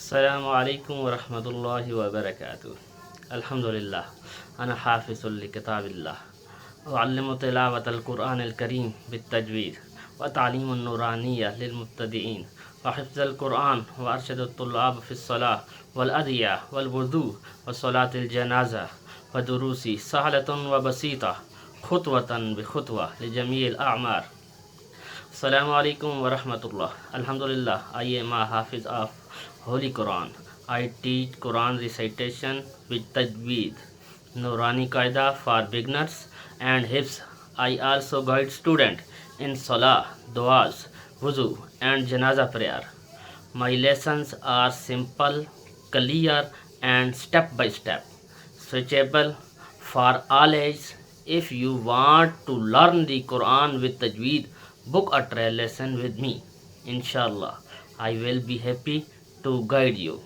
अस्सलामु अलैकुम वरहमतुल्लाहि वबरकातुहू। अल्हम्दुलिल्लाह अना हाफ़िज़ुल लिकिताबिल्लाह व अल्लिमु तिलावतल क़ुरआनिल करीम बित्तजवीद व तालीमुन नूरानिय्या लिल मुब्तदीईन व हिफ़्ज़ुल क़ुरआन व अरशदुत तुल्लाब फ़िस्सलाह वल अदिया वल वुज़ू व सलातिल जनाज़ा व दुरूसी सहलतुन व बसीता खुतवतन बिखुतवा लिजमीइल अअमार। अस्सलामु अलैकुम वरहमतुल्लाह। अल्हम्दुलिल्लाह I am a Hafiz of Holy Quran. I teach Quran recitation with Tajweed, Nurani Qaida for beginners and Hifz. I also guide students in Salah, Duas, Wuzu and Janaza prayer. My lessons are simple, clear and step by step, suitable for all ages. If you want to learn the Quran with Tajweed, book a trial lesson with me. Inshallah, I will be happy to guide you.